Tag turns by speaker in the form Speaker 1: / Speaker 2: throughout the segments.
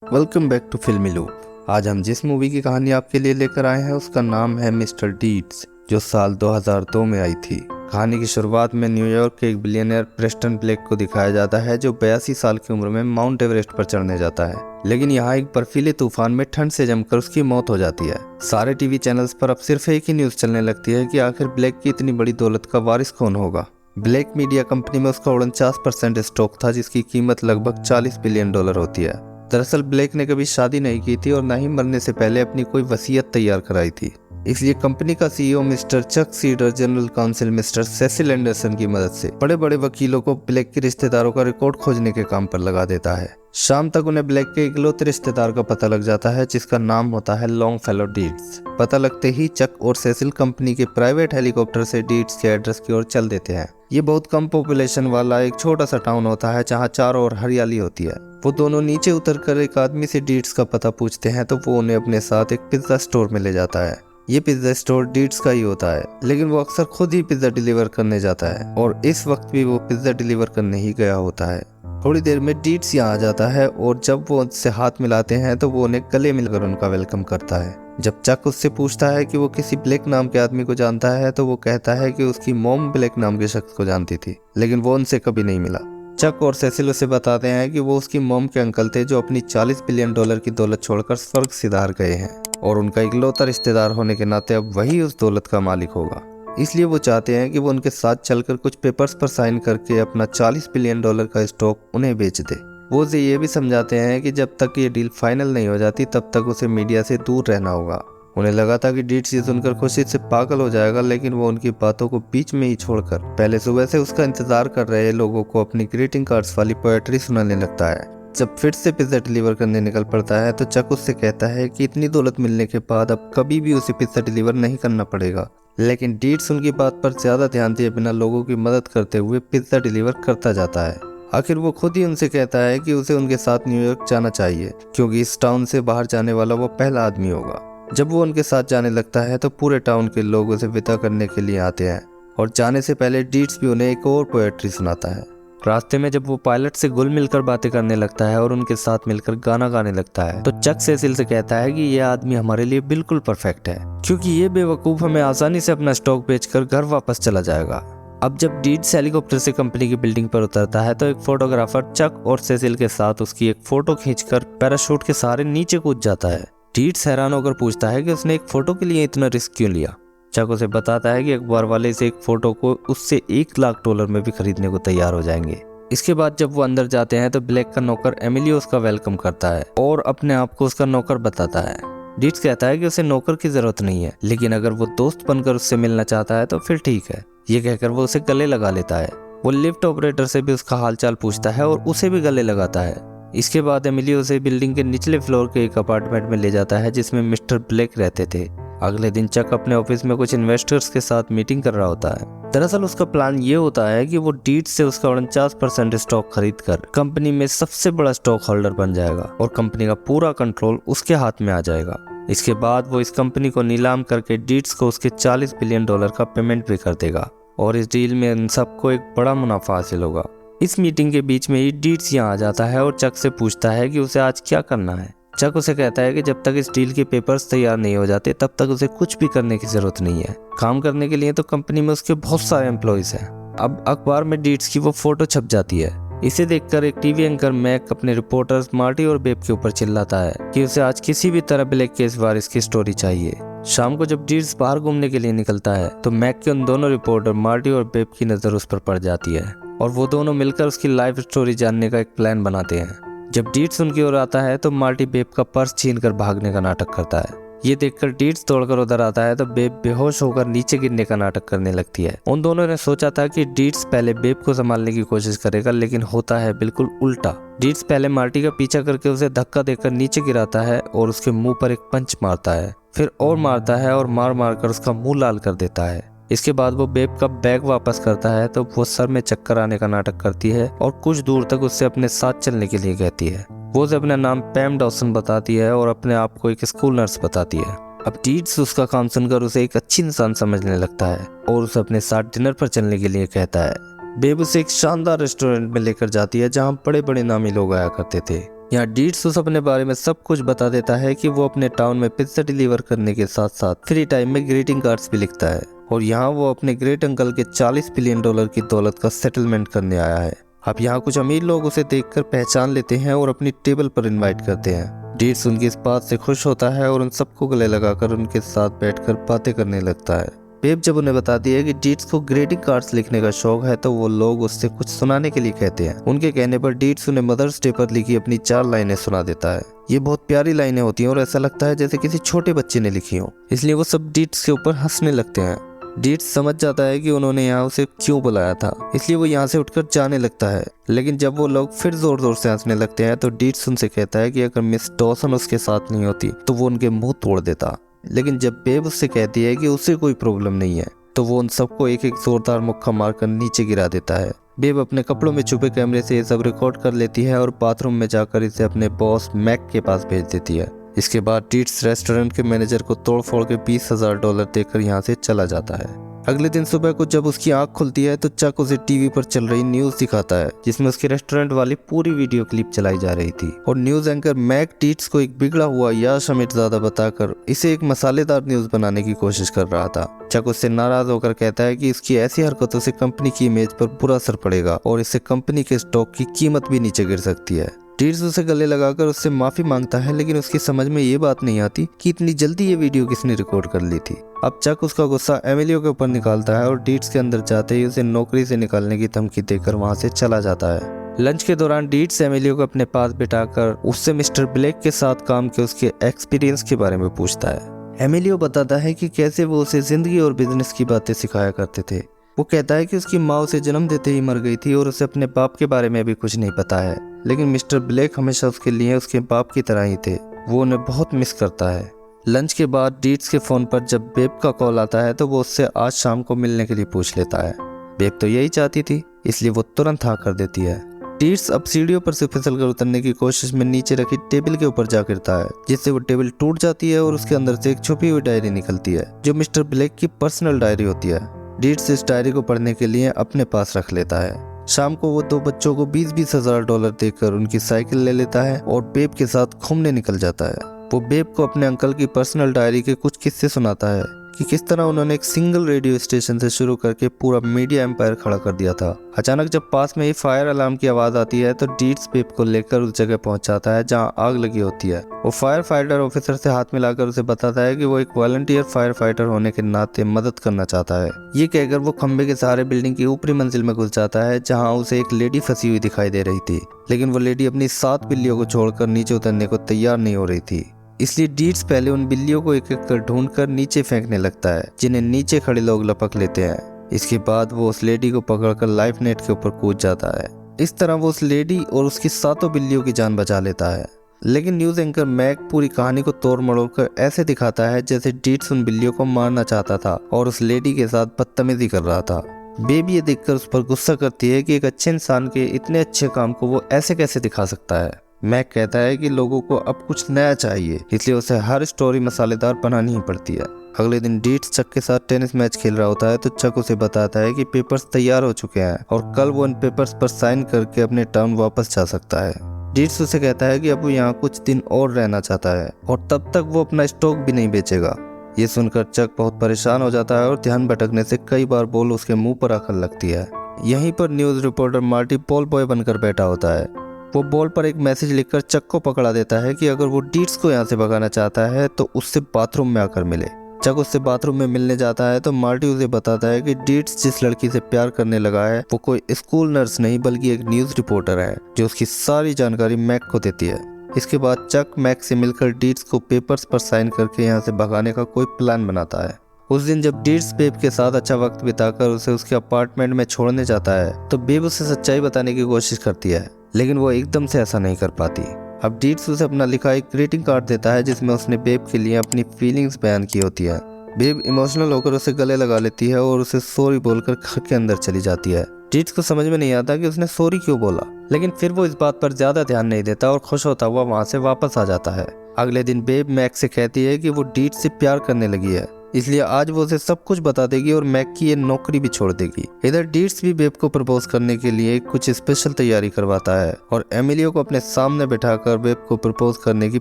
Speaker 1: Welcome back to फिल्मी loop. आज हम जिस मूवी की कहानी आपके लिए लेकर आए हैं उसका नाम है मिस्टर डीड्स, जो साल 2002 में आई थी। कहानी की शुरुआत में न्यूयॉर्क के एक बिलियनियर प्रेस्टन ब्लेक को दिखाया जाता है, जो 82 साल की उम्र में माउंट एवरेस्ट पर चढ़ने जाता है। लेकिन यहाँ एक बर्फीले तूफान में ठंड से जमकर उसकी मौत हो जाती है। सारे टीवी चैनल्स पर अब सिर्फ एक ही न्यूज चलने लगती है कि आखिर ब्लेक की इतनी बड़ी दौलत का वारिस कौन होगा। ब्लेक मीडिया कंपनी में उसका 49% स्टॉक था, जिसकी कीमत लगभग $40 बिलियन होती है। दरअसल ब्लेक ने कभी शादी नहीं की थी और न ही मरने से पहले अपनी कोई वसीयत तैयार कराई थी। इसलिए कंपनी का CEO mister Chuck Cedar general counsel mister Cecil Anderson की मदद से बड़े बड़े वकीलों को ब्लेक के रिश्तेदारों का रिकॉर्ड खोजने के काम पर लगा देता है। शाम तक उन्हें ब्लेक के इकलौते रिश्तेदार का पता लग जाता है, जिसका नाम होता है लॉन्गफेलो डीड्स। पता लगते ही चक और सेसिल कंपनी के प्राइवेट हेलीकॉप्टर से डीड्स के एड्रेस की ओर चल देते हैं। ये बहुत कम पॉपुलेशन वाला एक छोटा सा टाउन होता है, जहाँ चारों ओर हरियाली होती है। वो दोनों नीचे उतरकर एक आदमी से डीड्स का पता पूछते हैं, तो वो उन्हें अपने साथ एक पिज्जा स्टोर में ले जाता है। ये पिज्जा स्टोर डीड्स का ही होता है, लेकिन वो अक्सर खुद ही पिज्जा डिलीवर करने जाता है और इस वक्त भी वो पिज्जा डिलीवर करने ही गया होता है। थोड़ी देर में डीड्स यहाँ आ जाता है और जब वो उनसे हाथ मिलाते हैं तो वो उन्हें गले मिलकर उनका वेलकम करता है। जब चक उससे पूछता है कि वो किसी ब्लेक नाम के आदमी को जानता है, तो वो कहता है कि उसकी मॉम ब्लेक नाम के शख्स को जानती थी, लेकिन वो उनसे कभी नहीं मिला। चक और सेसिल उसे बताते हैं कि वो उसकी मॉम के अंकल थे, जो अपनी $40 बिलियन की दौलत छोड़कर स्वर्ग सिधार गए हैं और उनका इकलौता रिश्तेदार होने के नाते अब वही उस दौलत का मालिक होगा। इसलिए वो चाहते हैं कि वो उनके साथ चलकर कुछ पेपर्स पर साइन करके अपना $40 बिलियन का स्टॉक उन्हें बेच दे। वो उसे ये भी समझाते हैं कि जब तक ये डील फाइनल नहीं हो जाती तब तक उसे मीडिया से दूर रहना होगा। उन्हें लगा था कि डीड्स ये सुनकर खुशी से पागल हो जाएगा, लेकिन वो उनकी बातों को बीच में ही छोड़कर पहले सुबह से उसका इंतजार कर रहे लोगों को अपनी ग्रीटिंग कार्ड्स वाली पोएट्री सुनाने लगता है। जब फिर से पिज्जा डिलीवर करने निकल पड़ता है तो चक उससे कहता है कि इतनी दौलत मिलने के बाद अब कभी भी उसे पिज्जा डिलीवर नहीं करना पड़ेगा। लेकिन डीड्स उनकी बात पर ज्यादा ध्यान दिए बिना लोगों की मदद करते हुए पिज्जा डिलीवर करता जाता है। आखिर वो खुद ही उनसे कहता है कि उसे उनके साथ न्यूयॉर्क जाना चाहिए, क्योंकि इस टाउन से बाहर जाने वाला वो पहला आदमी होगा। जब वो उनके साथ जाने लगता है तो पूरे टाउन के लोग उसे विदा करने के लिए आते हैं और जाने से पहले डीड्स भी उन्हें एक और पोएट्री सुनाता है। रास्ते में जब वो पायलट से घुल मिलकर बातें करने लगता है और उनके साथ मिलकर गाना गाने लगता है, तो चक सेसिल से कहता है कि ये आदमी हमारे लिए बिल्कुल परफेक्ट है, क्योंकि ये बेवकूफ हमें आसानी से अपना स्टॉक बेचकर घर वापस चला जाएगा। अब जब डीड्स हेलीकॉप्टर से कंपनी की बिल्डिंग पर उतरता है तो एक फोटोग्राफर चक और सेसिल के साथ उसकी एक फोटो खींचकर पैराशूट के सहारे नीचे कूद जाता है। डीड्स हैरान होकर पूछता है कि उसने एक फोटो के लिए इतना रिस्क क्यों लिया। चक उसे बताता है कि अखबार वाले इस एक फोटो को उससे $1 लाख में भी खरीदने को तैयार हो जाएंगे। इसके बाद जब वो अंदर जाते हैं तो ब्लेक का नौकर एमिलियो उसका वेलकम करता है और अपने आप को उसका नौकर बताता है। डीड्स कहता है कि उसे नौकर की जरूरत नहीं है, लेकिन अगर वो दोस्त बनकर उससे मिलना चाहता है तो फिर ठीक है। ये कहकर वो उसे गले लगा लेता है। वो लिफ्ट ऑपरेटर से भी उसका हालचाल पूछता है और उसे भी गले लगाता है। इसके बाद एमिलियो उसे बिल्डिंग के निचले फ्लोर के एक अपार्टमेंट में ले जाता है, जिसमें मिस्टर ब्लेक रहते थे। अगले दिन चक अपने ऑफिस में कुछ इन्वेस्टर्स के साथ मीटिंग कर रहा होता है। दरअसल उसका प्लान ये होता है कि वो डीड्स से उसका 49% स्टॉक खरीदकर कंपनी में सबसे बड़ा स्टॉक होल्डर बन जाएगा और कंपनी का पूरा कंट्रोल उसके हाथ में आ जाएगा। इसके बाद वो इस कंपनी को नीलाम करके डीड्स को उसके $40 बिलियन का पेमेंट भी कर देगा और इस डील में इन सबको एक बड़ा मुनाफा हासिल होगा। इस मीटिंग के बीच में ही डीड्स यहाँ आ जाता है और चक से पूछता है कि उसे आज क्या करना है। चक उसे कहता है कि जब तक इस डील के पेपर्स तैयार नहीं हो जाते तब तक उसे कुछ भी करने की जरूरत नहीं है। काम करने के लिए तो कंपनी में उसके बहुत सारे एम्प्लॉइज हैं। अब अखबार में डीड्स की वो फोटो छप जाती है। इसे देखकर एक टीवी एंकर मैक अपने रिपोर्टर्स मार्टी और बेब के ऊपर चिल्लाता है कि उसे आज किसी भी तरह ब्लेक के इस वारिस की स्टोरी चाहिए। शाम को जब डीड्स बाहर घूमने के लिए निकलता है तो मैक के उन दोनों रिपोर्टर मार्टी और बेब की नजर उस पर पड़ जाती है और वो दोनों मिलकर उसकी लाइफ स्टोरी जानने का एक प्लान बनाते हैं। जब डीड्स उनकी ओर आता है तो मार्टी बेब का पर्स छीनकर भागने का नाटक करता है। ये देखकर डीड्स दौड़कर उधर आता है तो बेब बेहोश होकर नीचे गिरने का नाटक करने लगती है। उन दोनों ने सोचा था कि डीड्स पहले बेब को संभालने की कोशिश करेगा, लेकिन होता है बिल्कुल उल्टा। डीड्स पहले मार्टी का पीछा करके उसे धक्का देकर नीचे गिराता है और उसके मुंह पर एक पंच मारता है, फिर और मारता है और मार मार कर उसका मुंह लाल कर देता है। इसके बाद वो बेब का बैग वापस करता है तो वो सर में चक्कर आने का नाटक करती है और कुछ दूर तक उससे अपने साथ चलने के लिए कहती है। वो उसे अपना नाम पैम डॉसन बताती है और अपने आप को एक स्कूल नर्स बताती है। अब डीड्स उसका काम सुनकर उसे एक अच्छी इंसान समझने लगता है और उसे अपने साथ डिनर पर चलने के लिए कहता है। बेब उसे एक शानदार रेस्टोरेंट में लेकर जाती है जहाँ बड़े बड़े नामी लोग आया करते थे। यहाँ डीट्स उसे अपने बारे में सब कुछ बता देता है कि वो अपने टाउन में पिज्जा डिलीवर करने के साथ साथ फ्री टाइम में ग्रीटिंग कार्ड्स भी लिखता है और यहाँ वो अपने ग्रेट अंकल के $40 बिलियन की दौलत का सेटलमेंट करने आया है। अब यहाँ कुछ अमीर लोग उसे देखकर पहचान लेते हैं और अपनी टेबल पर इनवाइट करते हैं। डीट्स उनकी इस बात से खुश होता है और उन सबको गले लगाकर उनके साथ बैठकर बातें करने लगता है। बेब जब उन्हें बताती है कि डीट्स को ग्रीटिंग कार्ड्स लिखने का शौक है तो वो लोग उससे कुछ सुनाने के लिए कहते हैं। उनके कहने पर डीट्स उन्हें मदर्स डे पर लिखी अपनी 4 लाइनें सुना देता है। ये बहुत प्यारी लाइनें होती हैं और ऐसा लगता है जैसे किसी छोटे बच्चे ने लिखी हो, इसलिए वो सब डीट्स के ऊपर हंसने लगते हैं। डीट्स समझ जाता है कि उन्होंने यहाँ उसे क्यों बुलाया था, इसलिए वो यहाँ से उठकर जाने लगता है। लेकिन जब वो लोग फिर जोर जोर से हंसने लगते हैं तो डीट्स उनसे कहता है कि अगर मिस डॉसन उसके साथ नहीं होती तो वो उनके मुंह तोड़ देता। लेकिन जब बेब उससे कहती है कि उसे कोई प्रॉब्लम नहीं है तो वो उन सबको एक एक जोरदार मुक्का मारकर नीचे गिरा देता है। बेब अपने कपड़ों में छुपे कैमरे से ये सब रिकॉर्ड कर लेती है और बाथरूम में जाकर इसे अपने बॉस मैक के पास भेज देती है। इसके बाद डीट्स रेस्टोरेंट के मैनेजर को तोड़फोड़ के $20,000 देकर यहाँ से चला जाता है। अगले दिन सुबह को जब उसकी आंख खुलती है तो चक उसे टीवी पर चल रही न्यूज दिखाता है जिसमें उसके रेस्टोरेंट वाली पूरी वीडियो क्लिप चलाई जा रही थी और न्यूज एंकर मैक डीट्स को एक बिगड़ा हुआ याश अमीरजादा बताकर इसे एक मसालेदार न्यूज बनाने की कोशिश कर रहा था। चक उससे नाराज होकर कहता है कि इसकी ऐसी हरकतों से कंपनी की इमेज पर बुरा असर पड़ेगा और इससे कंपनी के स्टॉक की कीमत भी नीचे गिर सकती है। डीट्स उसे गले लगाकर उससे माफी मांगता है लेकिन उसकी समझ में ये बात नहीं आती कि इतनी जल्दी ये वीडियो किसने रिकॉर्ड कर ली थी। अब चक उसका गुस्सा एमिलियो के ऊपर निकालता है और डीट्स के अंदर जाते ही उसे नौकरी से निकालने की धमकी देकर वहां से चला जाता है। लंच के दौरान डीट्स एमिलियो को अपने पास बिठाकर उससे मिस्टर ब्लेक के साथ काम के उसके एक्सपीरियंस के बारे में पूछता है। एमिलियो बताता है कि कैसे वो उसे जिंदगी और बिजनेस की बातें सिखाया करते थे। वो कहता है कि उसकी माँ उसे जन्म देते ही मर गई थी और उसे अपने बाप के बारे में भी कुछ नहीं पता है, लेकिन मिस्टर ब्लेक हमेशा उसके लिए उसके बाप की तरह ही थे। वो उन्हें बहुत मिस करता है। लंच के बाद डीट्स के फोन पर जब बेब का कॉल आता है तो वो उससे आज शाम को मिलने के लिए पूछ लेता है। बेब तो यही चाहती थी, इसलिए वो तुरंत हाँ कर देती है। डीट्स अब सीढ़ियों पर से फिसल कर उतरने की कोशिश में नीचे रखी टेबल के ऊपर जा गिरता है जिससे वो टेबल टूट जाती है और उसके अंदर से एक छुपी हुई डायरी निकलती है जो मिस्टर ब्लेक की पर्सनल डायरी होती है। डीट्स इस डायरी को पढ़ने के लिए अपने पास रख लेता है। शाम को वो 2 बच्चों को $20,000 देकर उनकी साइकिल ले लेता है और बेब के साथ घूमने निकल जाता है। वो बेब को अपने अंकल की पर्सनल डायरी के कुछ किस्से सुनाता है कि किस तरह उन्होंने एक सिंगल रेडियो स्टेशन से शुरू करके पूरा मीडिया एम्पायर खड़ा कर दिया था। अचानक जब पास में ही फायर अलार्म की आवाज आती है तो डीट्स बेब को लेकर उस जगह पहुंच जाता है जहां आग लगी होती है। वो फायर फाइटर ऑफिसर से हाथ मिलाकर उसे बताता है कि वो एक वॉलंटियर फायर फाइटर होने के नाते मदद करना चाहता है। ये कहकर वो खंबे के सहारे बिल्डिंग की ऊपरी मंजिल में घुस जाता है जहाँ उसे एक लेडी फंसी हुई दिखाई दे रही थी, लेकिन वो लेडी अपनी 7 बिल्लियों को छोड़कर नीचे उतरने को तैयार नहीं हो रही थी। इसलिए डीट्स पहले उन बिल्लियों को एक एक कर ढूंढकर नीचे फेंकने लगता है जिन्हें नीचे खड़े लोग लपक लेते हैं। इसके बाद वो उस लेडी को पकड़कर लाइफ नेट के ऊपर कूद जाता है। इस तरह वो उस लेडी और उसकी 7 बिल्लियों की जान बचा लेता है। लेकिन न्यूज एंकर मैक पूरी कहानी को तोड़ मरोड़ कर ऐसे दिखाता है जैसे डीट्स उन बिल्लियों को मारना चाहता था और उस लेडी के साथ बदतमीजी कर रहा था। बेबी ये देखकर उस पर गुस्सा करती है कि एक अच्छे इंसान के इतने अच्छे काम को वो ऐसे कैसे दिखा सकता है। मैक कहता है कि लोगों को अब कुछ नया चाहिए, इसलिए उसे हर स्टोरी मसालेदार बनानी ही पड़ती है। अगले दिन डीट्स चक के साथ टेनिस मैच खेल रहा होता है तो चक उसे बताता है कि पेपर्स तैयार हो चुके हैं और कल वो इन पेपर्स पर साइन करके अपने टाउन वापस जा सकता है। डीट्स उसे कहता है कि अब वो यहाँ कुछ दिन और रहना चाहता है और तब तक वो अपना स्टॉक भी नहीं बेचेगा। ये सुनकर चक बहुत परेशान हो जाता है और ध्यान भटकने से कई बार बॉल उसके मुंह पर आकर लगती है। यहीं पर news reporter Marty ball boy बनकर बैठा होता है। वो बॉल पर एक मैसेज लिखकर चक को पकड़ा देता है कि अगर वो डीट्स को यहाँ से भगाना चाहता है तो उससे बाथरूम में आकर मिले। चक उससे बाथरूम में मिलने जाता है तो मार्टी उसे बताता है कि डीट्स जिस लड़की से प्यार करने लगा है वो कोई स्कूल नर्स नहीं बल्कि एक न्यूज रिपोर्टर है जो उसकी सारी जानकारी मैक को देती है। इसके बाद चक मैक से मिलकर डीट्स को पेपर्स पर साइन करके यहाँ से भगाने का कोई प्लान बनाता है। उस दिन जब डीट्स बेब के साथ अच्छा वक्त बिताकर उसे उसके अपार्टमेंट में छोड़ने जाता है तो बेब उसे सच्चाई बताने की कोशिश करती है, लेकिन वो एकदम से ऐसा नहीं कर पाती। अब डीट्स उसे अपना लिखा एक ग्रीटिंग कार्ड देता है जिसमें उसने बेब के लिए अपनी फीलिंग्स बयान की होती है। बेब इमोशनल होकर उसे गले लगा लेती है और उसे सॉरी बोलकर घर के अंदर चली जाती है। डीट्स को समझ में नहीं आता कि उसने सॉरी क्यों बोला, लेकिन फिर वो इस बात पर ज्यादा ध्यान नहीं देता और खुश होता हुआ वहां से वापस आ जाता है। अगले दिन बेब मैक से कहती है कि वो डीट्स से प्यार करने लगी है, इसलिए आज वो उसे सब कुछ बता देगी और मैक की ये नौकरी भी छोड़ देगी। इधर डीट्स भी बेब को प्रपोज करने के लिए कुछ स्पेशल तैयारी करवाता है और एमिलियो को अपने सामने बिठाकर बेब को प्रपोज करने की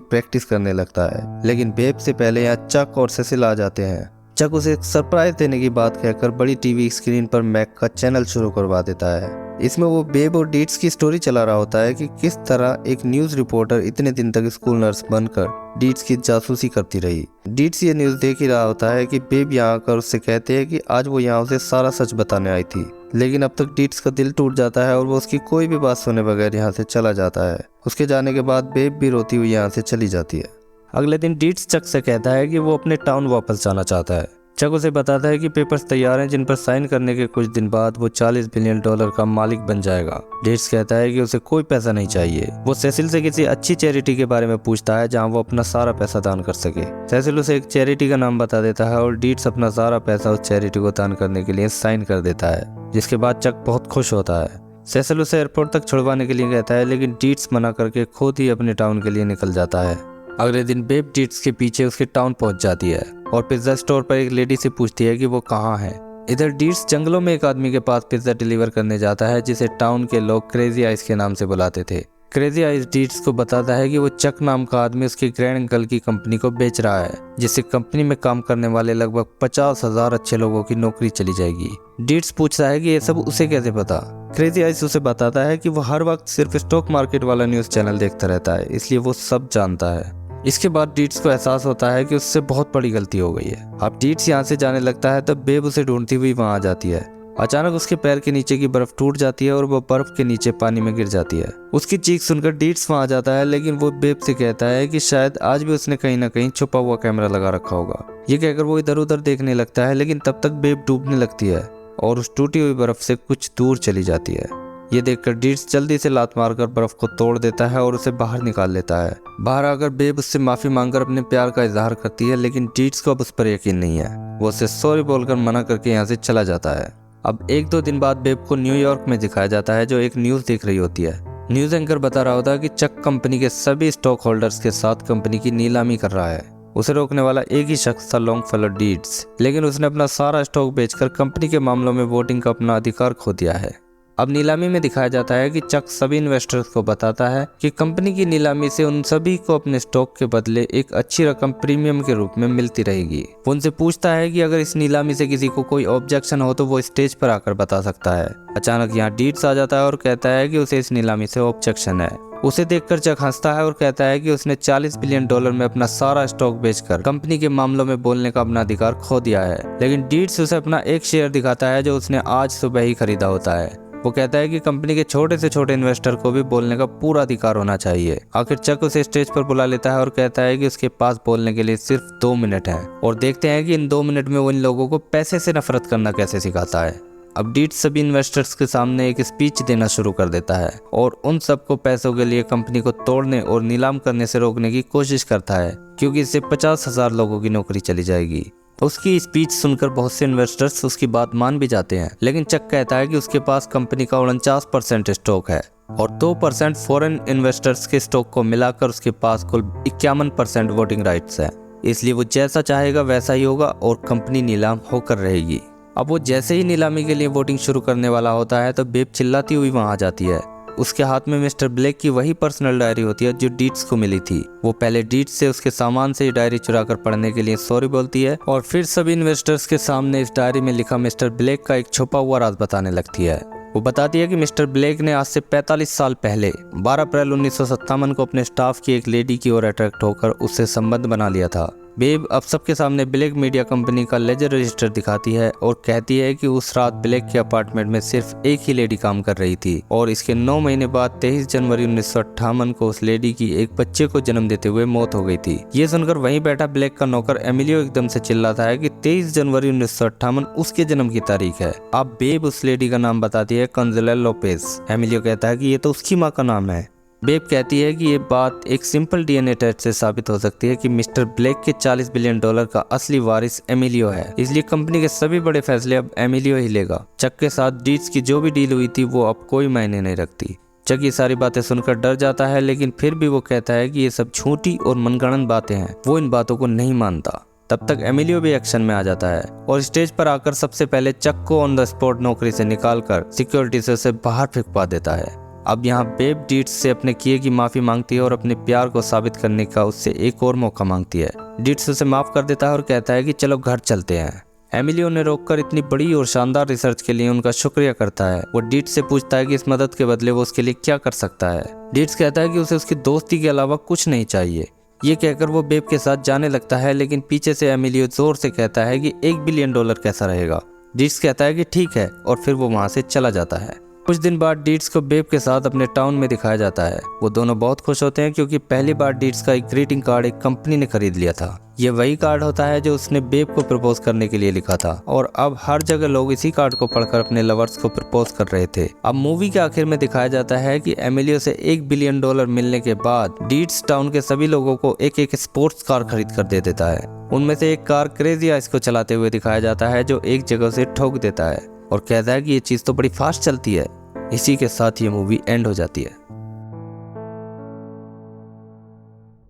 Speaker 1: प्रैक्टिस करने लगता है। लेकिन बेब से पहले यहाँ चक और सेसिल आ जाते हैं। चक उसे एक सरप्राइज देने की बात कहकर बड़ी टीवी स्क्रीन पर मैक का चैनल शुरू करवा देता है। इसमें वो बेब और डीट्स की स्टोरी चला रहा होता है कि किस तरह एक न्यूज रिपोर्टर इतने दिन तक स्कूल नर्स बनकर डीट्स की जासूसी करती रही। डीट्स ये न्यूज देख ही रहा होता है कि बेब यहाँ आकर उससे कहते हैं कि आज वो यहाँ उसे सारा सच बताने आई थी। लेकिन अब तक डीट्स का दिल टूट जाता है और वो उसकी कोई भी बात सुने बगैर यहाँ से चला जाता है। उसके जाने के बाद बेब भी रोती हुई यहाँ से चली जाती है। अगले दिन डीट्स चक से कहता है कि वो अपने टाउन वापस जाना चाहता है। चक उसे बताता है कि पेपर्स तैयार हैं जिन पर साइन करने के कुछ दिन बाद वो $40 बिलियन का मालिक बन जाएगा। डीट्स कहता है कि उसे कोई पैसा नहीं चाहिए। वो सेसिल से किसी अच्छी चैरिटी के बारे में पूछता है जहां वो अपना सारा पैसा दान कर सके। सेसिल उसे एक चैरिटी का नाम बता देता है और डीट्स अपना सारा पैसा उस चैरिटी को दान करने के लिए साइन कर देता है, जिसके बाद चक बहुत खुश होता है। सेसिल उसे एयरपोर्ट तक छुड़वाने के लिए कहता है, लेकिन डीट्स मना करके खुद ही अपने टाउन के लिए निकल जाता है। अगले दिन बेब डीट्स के पीछे उसके टाउन पहुंच जाती है और पिज्जा स्टोर पर एक लेडी से पूछती है कि वो कहाँ है। इधर डीट्स जंगलों में एक आदमी के पास पिज्जा डिलीवर करने जाता है जिसे टाउन के लोग क्रेजी आइस के नाम से बुलाते थे। क्रेजी आइस डीट्स को बताता है कि वो चक नाम का आदमी उसके ग्रैंड अंकल की कंपनी को बेच रहा है, जिससे कंपनी में काम करने वाले लगभग 50,000 अच्छे लोगों की नौकरी चली जाएगी। डीट्स पूछता है कि ये सब उसे कैसे पता। क्रेजी आइस उसे बताता है कि वो हर वक्त सिर्फ स्टॉक मार्केट वाला न्यूज चैनल देखता रहता है, इसलिए वो सब जानता है। इसके बाद डीट्स को एहसास होता है कि उससे बहुत बड़ी गलती हो गई है। अब डीट्स यहाँ से जाने लगता है तब बेब उसे ढूंढती हुई वहां आ जाती है। अचानक उसके पैर के नीचे की बर्फ टूट जाती है और वो बर्फ के नीचे पानी में गिर जाती है। उसकी चीख सुनकर डीट्स वहां आ जाता है, लेकिन वो बेब से कहता है कि शायद आज भी उसने कहीं ना कहीं छुपा हुआ कैमरा लगा रखा होगा। ये कहकर वो इधर उधर देखने लगता है, लेकिन तब तक बेब डूबने लगती है और उस टूटी हुई बर्फ से कुछ दूर चली जाती है। ये देखकर डीट्स जल्दी से लात मारकर बर्फ को तोड़ देता है और उसे बाहर निकाल लेता है। बाहर आकर बेब उससे माफी मांगकर अपने प्यार का इजहार करती है, लेकिन डीट्स को अब उस पर यकीन नहीं है। वो उसे सॉरी बोलकर मना करके यहाँ से चला जाता है। अब 1-2 दिन बाद बेब को न्यूयॉर्क में दिखाया जाता है, जो एक न्यूज देख रही होती है। न्यूज एंकर बता रहा होता है कि चक कंपनी के सभी स्टॉक होल्डर्स के साथ कंपनी की नीलामी कर रहा है। उसे रोकने वाला एक ही शख्स था, लॉन्गफेलो डीट्स, लेकिन उसने अपना सारा स्टॉक बेचकर कंपनी के मामलों में वोटिंग का अपना अधिकार खो दिया है। अब नीलामी में दिखाया जाता है कि चक सभी इन्वेस्टर्स को बताता है कि कंपनी की नीलामी से उन सभी को अपने स्टॉक के बदले एक अच्छी रकम प्रीमियम के रूप में मिलती रहेगी। वो उनसे पूछता है कि अगर इस नीलामी से किसी को कोई ऑब्जेक्शन हो तो वो स्टेज पर आकर बता सकता है। अचानक यहाँ डीट्स आ जाता है और कहता है कि उसे इस नीलामी से ऑब्जेक्शन है। उसे देखकर चक हंसता है और कहता है कि उसने $40 बिलियन में अपना सारा स्टॉक बेचकर कंपनी के मामलों में बोलने का अपना अधिकार खो दिया है। लेकिन डीट्स उसे अपना एक शेयर दिखाता है जो उसने आज सुबह ही खरीदा होता है। वो कहता है कि कंपनी के छोटे से छोटे इन्वेस्टर को भी बोलने का पूरा अधिकार होना चाहिए। आखिर चक उसे स्टेज पर बुला लेता है और कहता है कि उसके पास बोलने के लिए सिर्फ 2 मिनट हैं और देखते हैं कि इन 2 मिनट में वो इन लोगों को पैसे से नफरत करना कैसे सिखाता है। अब डीट्स सभी इन्वेस्टर्स के सामने एक स्पीच देना शुरू कर देता है और उन सबको पैसों के लिए कंपनी को तोड़ने और नीलाम करने से रोकने की कोशिश करता है, क्योंकि इससे 50,000 लोगों की नौकरी चली जाएगी। उसकी स्पीच सुनकर बहुत से इन्वेस्टर्स उसकी बात मान भी जाते हैं, लेकिन चक कहता है कि उसके पास कंपनी का 49% स्टॉक है और 2% फॉरेन इन्वेस्टर्स के स्टॉक को मिलाकर उसके पास कुल 51% वोटिंग राइट्स है। इसलिए वो जैसा चाहेगा वैसा ही होगा और कंपनी नीलाम होकर रहेगी। अब वो जैसे ही नीलामी के लिए वोटिंग शुरू करने वाला होता है तो बेब चिल्लाती हुई वहां आ जाती है। उसके हाथ में मिस्टर ब्लेक की वही पर्सनल डायरी होती है जो डीट्स को मिली थी। वो पहले डीट्स से उसके सामान से डायरी चुराकर पढ़ने के लिए सॉरी बोलती है और फिर सभी इन्वेस्टर्स के सामने इस डायरी में लिखा मिस्टर ब्लेक का एक छुपा हुआ राज बताने लगती है। वो बताती है कि मिस्टर ब्लेक ने आज से 45 साल पहले 12 अप्रैल 1957 को अपने स्टाफ की एक लेडी की ओर अट्रैक्ट होकर उससे संबंध बना लिया था। बेब अब सबके सामने ब्लेक मीडिया कंपनी का लेजर रजिस्टर दिखाती है और कहती है कि उस रात ब्लेक के अपार्टमेंट में सिर्फ एक ही लेडी काम कर रही थी और इसके 9 महीने बाद 23 जनवरी 1958 को उस लेडी की एक बच्चे को जन्म देते हुए मौत हो गई थी। ये सुनकर वहीं बैठा ब्लेक का नौकर एमिलियो एकदम से चिल्लाता है कि 23 जनवरी 1958 उसके जन्म की तारीख है। अब बेब उस लेडी का नाम बताती है, कंसुएला लोपेज। एमिलियो कहता है कि ये तो उसकी माँ का नाम है। बेब कहती है कि ये बात एक सिंपल डीएनए टेस्ट से साबित हो सकती है कि मिस्टर ब्लेक के $40 बिलियन का असली वारिस एमिलियो है, इसलिए कंपनी के सभी बड़े फैसले अब एमिलियो ही लेगा। चक के साथ डीट्स की जो भी डील हुई थी वो अब कोई मायने नहीं रखती। चक ये सारी बातें सुनकर डर जाता है, लेकिन फिर भी वो कहता है कि ये सब झूठी और मनगढ़ंत बातें हैं। वो इन बातों को नहीं मानता। तब तक एमिलियो भी एक्शन में आ जाता है और स्टेज पर आकर सबसे पहले चक को ऑन द स्पॉट नौकरी से निकालकर सिक्योरिटी से उसे बाहर फेंकवा देता है। अब यहाँ बेब डीट्स से अपने किए की माफी मांगती है और अपने प्यार को साबित करने का उससे एक और मौका मांगती है। डीट्स उसे माफ कर देता है और कहता है कि चलो घर चलते हैं। एमिलियो ने रोककर इतनी बड़ी और शानदार रिसर्च के लिए उनका शुक्रिया करता है। वो डीट्स से पूछता है कि इस मदद के बदले वो उसके लिए क्या कर सकता है। डीट्स कहता है कि उसे उसकी दोस्ती के अलावा कुछ नहीं चाहिए। ये कहकर वो बेब के साथ जाने लगता है, लेकिन पीछे से एमिलियो जोर से कहता है कि $1 बिलियन कैसा रहेगा। डीट्स कहता है कि ठीक है और फिर वो वहाँ से चला जाता है। कुछ दिन बाद डीट्स को बेब के साथ अपने टाउन में दिखाया जाता है। वो दोनों बहुत खुश होते हैं क्योंकि पहली बार डीट्स का एक ग्रीटिंग कार्ड एक कंपनी ने खरीद लिया था। ये वही कार्ड होता है जो उसने बेब को प्रपोज करने के लिए लिखा था और अब हर जगह लोग इसी कार्ड को पढ़कर अपने लवर्स को प्रपोज कर रहे थे। अब मूवी के आखिर में दिखाया जाता है कि एमिलियो से $1 बिलियन मिलने के बाद डीट्स टाउन के सभी लोगों को एक एक स्पोर्ट्स कार खरीद कर दे देता है। उनमें से एक कार क्रेजी आइस को चलाते हुए दिखाया जाता है जो एक जगह से ठोक देता है और कहता है कि ये चीज तो बड़ी फास्ट चलती है। इसी के साथ ये मूवी एंड हो जाती है।